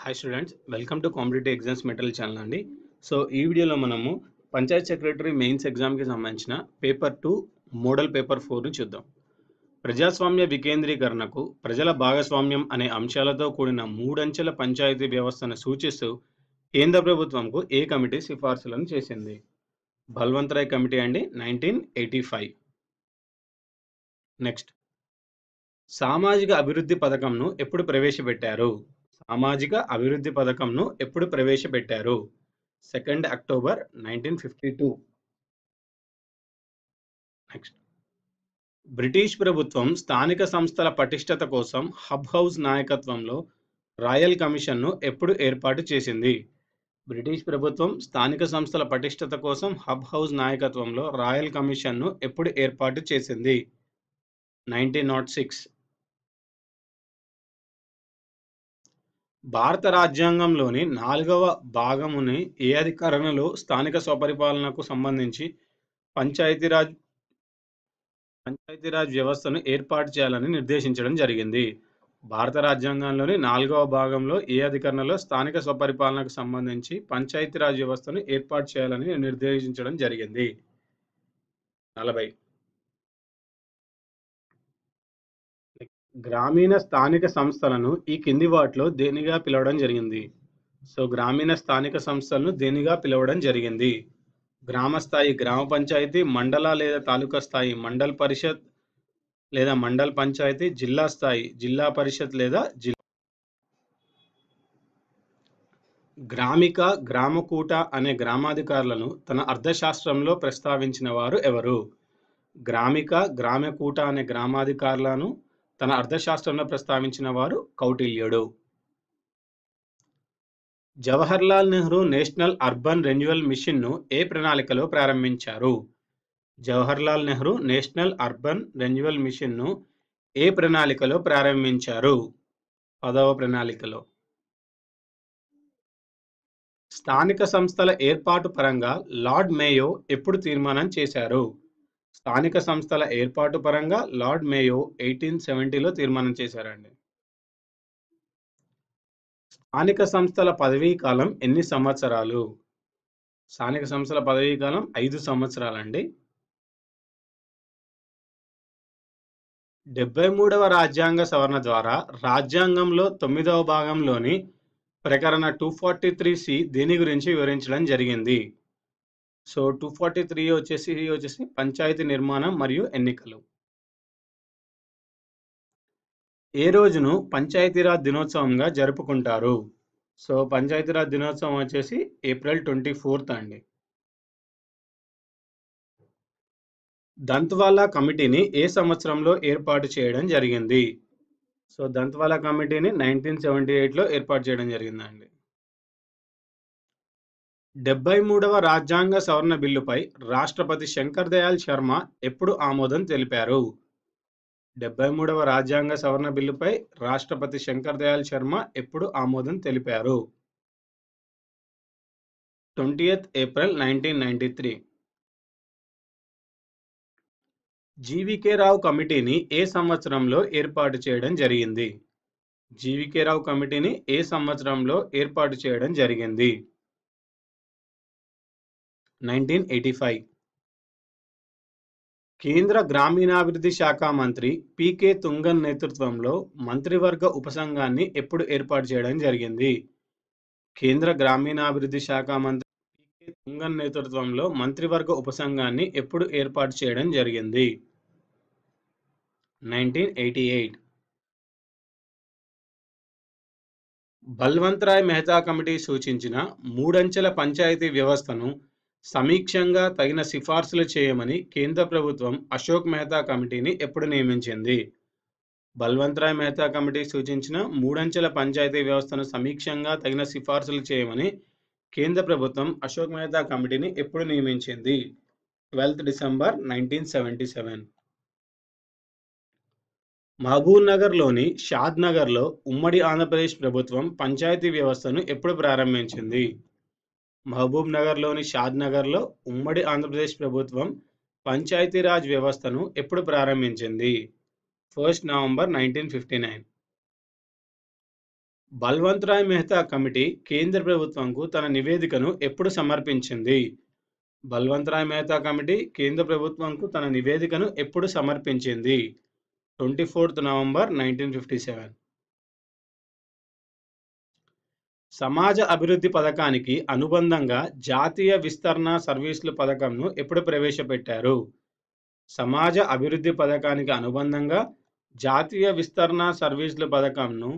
Hi students, welcome to competitive exams material channel అండి. So ఈ వీడియోలో మనము పంచాయత్ సెక్రటరీ మెయిన్స్ ఎగ్జామ్కి సంబంధించిన పేపర్ 2 మోడల్ పేపర్ 4ని చూద్దాం. ప్రజాస్వామ్య వికేంద్రీకరణకు ప్రజల భాగస్వామ్యం అనే అంశాలతో కూడిన మూడంచెల పంచాయతీ వ్యవస్థను సూచిస్తూ కేంద్ర ప్రభుత్వంకు ఏ కమిటీ సిఫార్సులను చేసింది? బల్వంత్ రాయ్ కమిటీ అండి, 1985. నెక్స్ట్, సామాజిక అభివృద్ధి పథకంను ఎప్పుడు ప్రవేశపెట్టారు? సామాజిక అభివృద్ధి పథకంను ఎప్పుడు ప్రవేశపెట్టారు? 2 అక్టోబర్ 1952. నెక్స్ట్, బ్రిటిష్ ప్రభుత్వం స్థానిక సంస్థల పటిష్టత కోసం హబ్ హౌస్ నాయకత్వంలో రాయల్ కమిషన్ను ఎప్పుడు ఏర్పాటు చేసింది? బ్రిటిష్ ప్రభుత్వం స్థానిక సంస్థల పటిష్టత కోసం హబ్ హౌస్ నాయకత్వంలో రాయల్ కమిషన్ను ఎప్పుడు ఏర్పాటు చేసింది? 1906. భారత రాజ్యాంగంలోని 4వ భాగముని ఏ అధికరణలో స్థానిక స్వపరిపాలనకు సంబంధించి పంచాయతీరాజ్ వ్యవస్థను ఏర్పాటు చేయాలని నిర్దేశించడం జరిగింది? భారత రాజ్యాంగంలోని 4వ భాగంలో ఏ అధికరణలో స్థానిక స్వపరిపాలనకు సంబంధించి పంచాయతీరాజ్ వ్యవస్థను ఏర్పాటు చేయాలని నిర్దేశించడం జరిగింది? 40. గ్రామీణ స్థానిక సంస్థలను ఈ కింది వాటిలో దేనిగా పిలవడం జరిగింది? సో గ్రామీణ స్థానిక సంస్థలను దేనిగా పిలవడం జరిగింది? గ్రామ స్థాయి గ్రామ పంచాయతీ, మండల లేదా తాలూకా స్థాయి మండల్ పరిషత్ లేదా మండల్ పంచాయతీ, జిల్లా స్థాయి జిల్లా పరిషత్ లేదా జిల్లా. గ్రామిక గ్రామకూట అనే గ్రామాధికారులను తన అర్థశాస్త్రంలో ప్రస్తావించిన వారు ఎవరు? గ్రామిక గ్రామకూట అనే గ్రామాధికారులను తన అర్థశాస్త్రంలో ప్రస్తావించిన వారు కౌటిల్యుడు. Jawaharlal Nehru National Urban Renewal మిషన్ను ఏ ప్రణాళికలో ప్రారంభించారు? Jawaharlal Nehru National Urban Renewal మిషన్ను ఏ ప్రణాళికలో ప్రారంభించారు? 10వ ప్రణాళికలో. స్థానిక సంస్థల ఏర్పాటు పరంగా లార్డ్ మేయో ఎప్పుడు తీర్మానం చేశారు? స్థానిక సంస్థల ఏర్పాటు పరంగా లార్డ్ మేయో 1870లో తీర్మానం చేశారండి. స్థానిక సంస్థల పదవీ కాలం ఎన్ని సంవత్సరాలు? స్థానిక సంస్థల పదవీ కాలం 5 సంవత్సరాలండి. 73వ రాజ్యాంగ సవరణ ద్వారా రాజ్యాంగంలో 9వ భాగంలోని ప్రకరణ 243C దేని గురించి వివరించడం జరిగింది? సో 243 వచ్చేసి పంచాయతీ నిర్మాణం మరియు ఎన్నికలు. ఏ రోజును పంచాయతీరాజ్ దినోత్సవంగా జరుపుకుంటారు? సో పంచాయతీరాజ్ దినోత్సవం వచ్చేసి ఏప్రిల్ 24th అండి. దంత్వాలా కమిటీని ఏ సంవత్సరంలో ఏర్పాటు చేయడం జరిగింది? సో దంత్వాలా కమిటీని 1978లో ఏర్పాటు చేయడం జరిగిందండి. 73వ రాజ్యాంగ సవరణ బిల్లుపై రాష్ట్రపతి శంకర్ దయాళ్ శర్మ ఎప్పుడు ఆమోదం తెలిపారు? 73వ రాజ్యాంగ సవరణ బిల్లుపై రాష్ట్రపతి శంకర్ దయాళ్ శర్మ ఎప్పుడు ఆమోదం తెలిపారు? 20th April 1993. జీవీకే రావు కమిటీని ఏ సంవత్సరంలో ఏర్పాటు చేయడం జరిగింది? జీవీకే రావు కమిటీని ఏ సంవత్సరంలో ఏర్పాటు చేయడం జరిగింది? 1985. కేంద్ర గ్రామీణాభివృద్ధి శాఖ మంత్రి పీకే తుంగన్ నేతృత్వంలో మంత్రివర్గ ఉపసంఘాన్ని ఎప్పుడు ఏర్పాటు చేయడం జరిగింది? కేంద్ర గ్రామీణాభివృద్ధి శాఖ మంత్రి పీకే తుంగన్ నేతృత్వంలో మంత్రివర్గ ఉపసంఘాన్ని ఎప్పుడు ఏర్పాటు చేయడం జరిగింది? 1988. బల్వంత్ రాయ్ మెహతా కమిటీ సూచించిన మూడంచెల పంచాయతీ వ్యవస్థను సమీక్షంగా తగిన సిఫార్సులు చేయమని కేంద్ర ప్రభుత్వం అశోక్ మెహతా కమిటీని ఎప్పుడు నియమించింది? బల్వంత్ రాయ్ మెహతా కమిటీ సూచించిన మూడంచెల పంచాయతీ వ్యవస్థను సమీక్షంగా తగిన సిఫార్సులు చేయమని కేంద్ర ప్రభుత్వం అశోక్ మెహతా కమిటీని ఎప్పుడు నియమించింది? 12th December 1977. మహబూబ్ నగర్లోని షాద్ నగర్లో ఉమ్మడి ఆంధ్రప్రదేశ్ ప్రభుత్వం పంచాయతీ వ్యవస్థను ఎప్పుడు ప్రారంభించింది? మహబూబ్ నగర్లోని షాద్ నగర్లో ఉమ్మడి ఆంధ్రప్రదేశ్ ప్రభుత్వం పంచాయతీరాజ్ వ్యవస్థను ఎప్పుడు ప్రారంభించింది? 1st November 1959. Balwant Rai Mehta committee కేంద్ర ప్రభుత్వంకు తన నివేదికను ఎప్పుడు సమర్పించింది? బల్వంత్ రాయ్ మెహతా కమిటీ కేంద్ర ప్రభుత్వంకు తన నివేదికను ఎప్పుడు సమర్పించింది? 24th November 1957. సమాజ అభివృద్ధి పథకానికి అనుబంధంగా జాతీయ విస్తరణ సర్వీసుల పథకంను ఎప్పుడు ప్రవేశపెట్టారు? సమాజ అభివృద్ధి పథకానికి అనుబంధంగా జాతీయ విస్తరణ సర్వీసుల పథకంను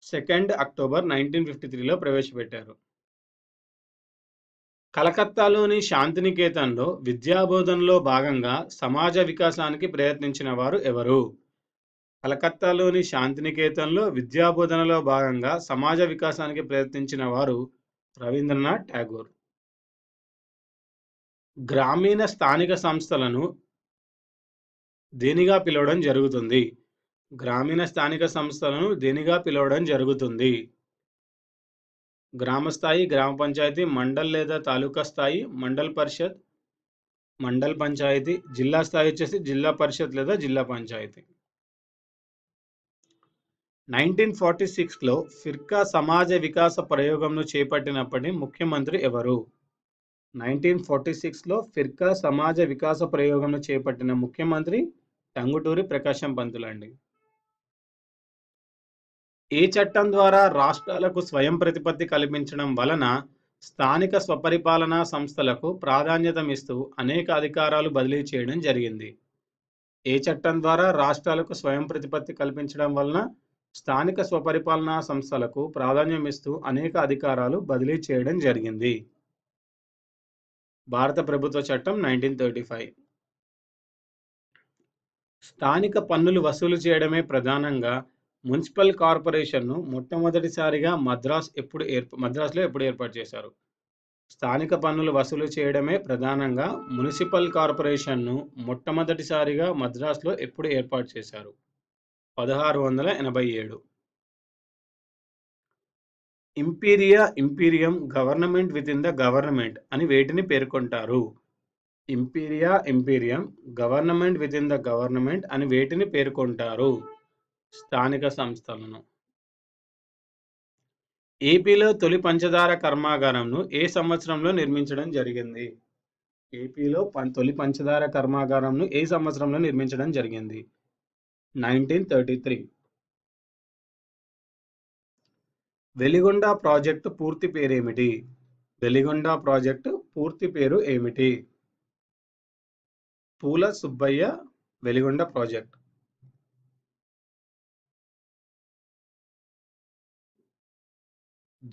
2nd అక్టోబర్ 1953లో ప్రవేశపెట్టారు. కలకత్తాలోని శాంతినికేతన్లో విద్యాబోధనలో భాగంగా సమాజ వికాసానికి ప్రయత్నించిన వారు ఎవరు? కలకత్తాలోని శాంతినికేతన్లో విద్యాబోధనలో భాగంగా సమాజ వికాసానికి ప్రయత్నించిన వారు రవీంద్రనాథ్ ఠాగూర్. గ్రామీణ స్థానిక సంస్థలను దేనిగా పిలవడం జరుగుతుంది? గ్రామీణ స్థానిక సంస్థలను దేనిగా పిలవడం జరుగుతుంది? గ్రామ స్థాయి, గ్రామ పంచాయతీ, మండల్ లేదా తాలూకా స్థాయి, మండల్ పరిషత్, మండల్ పంచాయతీ, జిల్లా స్థాయి వచ్చేసి జిల్లా పరిషత్ లేదా జిల్లా పంచాయతీ. 1946లో ఫిర్కా సమాజ వికాస ప్రయోగంను చేపట్టినప్పటి ముఖ్యమంత్రి ఎవరు? 1946లో ఫిర్కా సమాజ వికాస ప్రయోగంను చేపట్టిన ముఖ్యమంత్రి టంగుటూరి ప్రకాశం పంతులండి. ఏ చట్టం ద్వారా రాష్ట్రాలకు స్వయం ప్రతిపత్తి కల్పించడం వలన స్థానిక స్వపరిపాలనా సంస్థలకు ప్రాధాన్యతనిస్తూ అనేక అధికారాలు బదిలీ చేయడం జరిగింది? ఏ చట్టం ద్వారా రాష్ట్రాలకు స్వయం ప్రతిపత్తి కల్పించడం వలన స్థానిక స్వపరిపాలనా సంస్థలకు ప్రాధాన్యమిస్తూ అనేక అధికారాలు బదిలీ చేయడం జరిగింది? భారత ప్రభుత్వ చట్టం 1935. స్థానిక పన్నులు వసూలు చేయడమే ప్రధానంగా మున్సిపల్ కార్పొరేషన్ను మొట్టమొదటిసారిగా మద్రాసులో ఎప్పుడు ఏర్పాటు చేశారు? స్థానిక పన్నులు వసూలు చేయడమే ప్రధానంగా మున్సిపల్ కార్పొరేషన్ను మొట్టమొదటిసారిగా మద్రాసులో ఎప్పుడు ఏర్పాటు చేశారు? 1687. Imperium, government with in the government అని వేటిని పేర్కొంటారు? Imperium, government with in the government అని వేటిని పేర్కొంటారు? స్థానిక సంస్థలను. ఏపీలో తొలి పంచదార కర్మాగారంను ఏ సంవత్సరంలో నిర్మించడం జరిగింది? ఏపీలో తొలి పంచదార కర్మాగారంను ఏ సంవత్సరంలో నిర్మించడం జరిగింది? 1933. వెలిగొండ ప్రాజెక్టు పూర్తి పేరేమిటి? వెలిగొండ ప్రాజెక్టు పూర్తి పేరు ఏమిటి? పూల సుబ్బయ్య వెలిగొండ ప్రాజెక్ట్.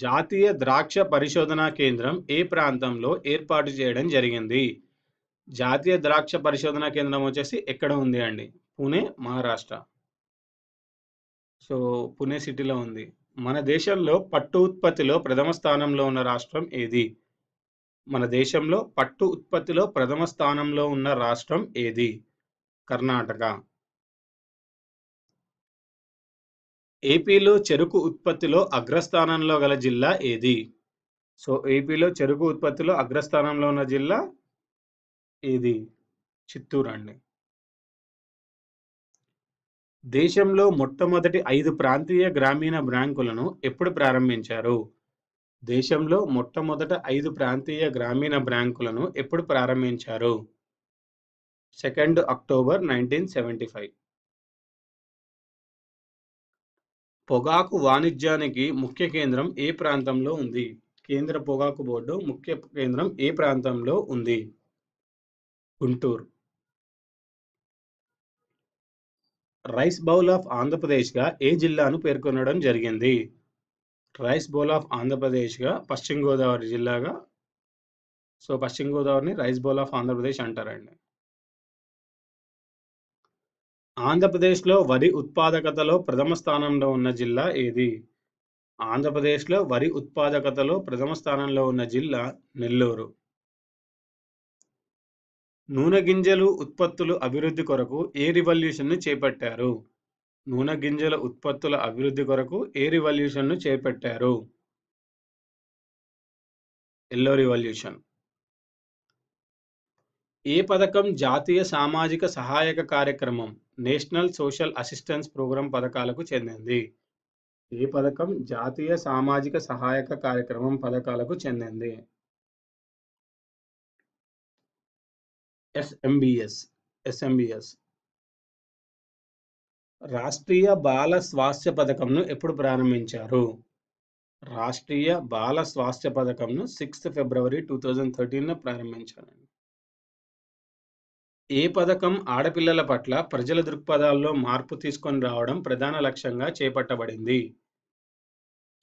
జాతీయ ద్రాక్ష పరిశోధనా కేంద్రం ఏ ప్రాంతంలో ఏర్పాటు చేయడం జరిగింది? జాతీయ ద్రాక్ష పరిశోధనా కేంద్రం వచ్చేసి ఎక్కడ ఉంది అండి? పూణే, మహారాష్ట్ర. సో పూణే సిటీలో ఉంది. మన దేశంలో పట్టు ఉత్పత్తిలో ప్రథమ స్థానంలో ఉన్న రాష్ట్రం ఏది? మన దేశంలో పట్టు ఉత్పత్తిలో ప్రథమ స్థానంలో ఉన్న రాష్ట్రం ఏది? కర్ణాటక. ఏపీలో చెరుకు ఉత్పత్తిలో అగ్రస్థానంలో గల జిల్లా ఏది? సో ఏపీలో చెరుకు ఉత్పత్తిలో అగ్రస్థానంలో ఉన్న జిల్లా ఏది? చిత్తూరు అండి. దేశంలో మొట్టమొదటి 5 ప్రాంతీయ గ్రామీణ బ్యాంకులను ఎప్పుడు ప్రారంభించారు? దేశంలో మొట్టమొదట 5 ప్రాంతీయ గ్రామీణ బ్యాంకులను ఎప్పుడు ప్రారంభించారు? 2nd October 1975. పొగాకు వాణిజ్యానికి ముఖ్య కేంద్రం ఏ ప్రాంతంలో ఉంది? కేంద్ర పొగాకు బోర్డు ముఖ్య కేంద్రం ఏ ప్రాంతంలో ఉంది? గుంటూరు. రైస్ బౌల్ ఆఫ్ ఆంధ్రప్రదేశ్గా ఏ జిల్లాను పేర్కొనడం జరిగింది? రైస్ బౌల్ ఆఫ్ ఆంధ్రప్రదేశ్గా పశ్చిమ గోదావరి జిల్లాగా. సో పశ్చిమ గోదావరిని రైస్ బౌల్ ఆఫ్ ఆంధ్రప్రదేశ్ అంటారండి. ఆంధ్రప్రదేశ్లో వరి ఉత్పాదకతలో ప్రథమ స్థానంలో ఉన్న జిల్లా ఏది? ఆంధ్రప్రదేశ్లో వరి ఉత్పాదకతలో ప్రథమ స్థానంలో ఉన్న జిల్లా నెల్లూరు. నూనె గింజలు ఉత్పత్తులు అభివృద్ధి కొరకు ఏ రివల్యూషన్ను చేపట్టారు? నూనె గింజల ఉత్పత్తుల అభివృద్ధి కొరకు ఏ రివల్యూషన్ను చేపట్టారు? Yellow revolution. ఏ పథకం జాతీయ సామాజిక సహాయక కార్యక్రమం నేషనల్ సోషల్ అసిస్టెన్స్ ప్రోగ్రాం పథకాలకు చెందింది? ఏ పథకం జాతీయ సామాజిక సహాయక కార్యక్రమం పథకాలకు చెందింది? ఎస్ఎంబీఎస్. ఎస్ఎంబీఎస్. రాష్ట్రీయ బాల స్వాస్థ్య పథకంను ఎప్పుడు ప్రారంభించారు? రాష్ట్రీయ బాల స్వాస్థ్య పథకంను 6 ఫిబ్రవరి 2013 ప్రారంభించారండి. ఏ పథకం ఆడపిల్లల పట్ల ప్రజల దృక్పథాల్లో మార్పు తీసుకొని రావడం ప్రధాన లక్ష్యంగా చేపట్టబడింది?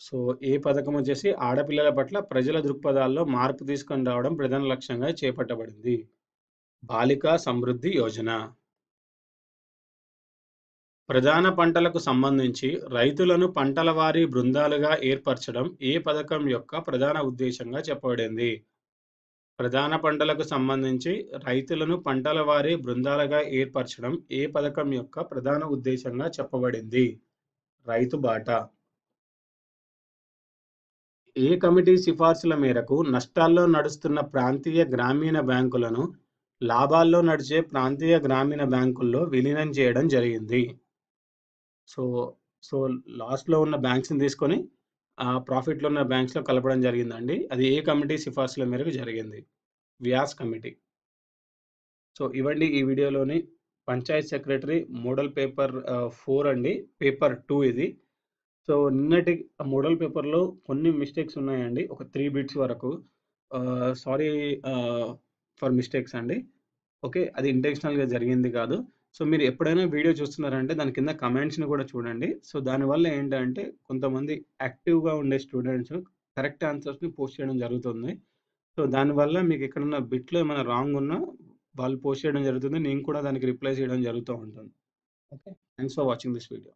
సో, ఏ పథకం వచ్చేసి ఆడపిల్లల పట్ల ప్రజల దృక్పథాల్లో మార్పు తీసుకొని రావడం ప్రధాన లక్ష్యంగా చేపట్టబడింది. బాలికా సమృద్ధి యోజన. ప్రధాన పంటలకు సంబంధించి రైతులను పంటల వారీ బృందాలుగా ఏర్పరచడం ఏ పథకం యొక్క ప్రధాన ఉద్దేశంగా చెప్పబడింది? ప్రధాన పంటలకు సంబంధించి రైతులను పంటల వారీ బృందాలుగా ఏర్పరచడం ఏ పథకం యొక్క ప్రధాన ఉద్దేశంగా చెప్పబడింది? రైతు బాట. ఏ కమిటీ సిఫార్సుల మేరకు నష్టాల్లో నడుస్తున్న ప్రాంతీయ గ్రామీణ బ్యాంకులను లాభాల్లో నడిచే ప్రాంతీయ గ్రామీణ బ్యాంకుల్లో విలీనం చేయడం జరిగింది? సో, సో లాస్‌లో ఉన్న బ్యాంక్స్‌ని తీసుకొని ప్రాఫిట్‌లో ఉన్న బ్యాంక్స్‌లో కలపడం జరిగిందండి. అది ఏ కమిటీ సిఫార్సుల మేరకు జరిగింది? వ్యాస్ కమిటీ. సో, ఇవండి ఈ వీడియోలోని పంచాయత్ సెక్రటరీ మోడల్ పేపర్ 4 అండి. పేపర్ 2 ఇది. సో, నిన్నటి మోడల్ పేపర్‌లో కొన్ని మిస్టేక్స్ ఉన్నాయండి. ఒక 3 బిట్స్ వరకు. సారీ ఫర్ మిస్టేక్స్ అండి. ఓకే. అది ఇంటెన్షనల్‌గా జరిగింది కాదు. సో, మీరు ఎప్పుడైనా వీడియో చూస్తున్నారంటే దాని కింద కమెంట్స్‌ని కూడా చూడండి. సో, దానివల్ల ఏంటంటే కొంతమంది యాక్టివ్‌గా ఉండే స్టూడెంట్స్ కరెక్ట్ ఆన్సర్స్‌ని పోస్ట్ చేయడం జరుగుతుంది. సో, దానివల్ల మీకు ఎక్కడన్నా బిట్‌లో ఏమైనా రాంగ్ ఉన్నా వాళ్ళు పోస్ట్ చేయడం జరుగుతుంది. నేను కూడా దానికి రిప్లై చేయడం జరుగుతూ ఉంటుంది. Okay. Thanks for watching this video.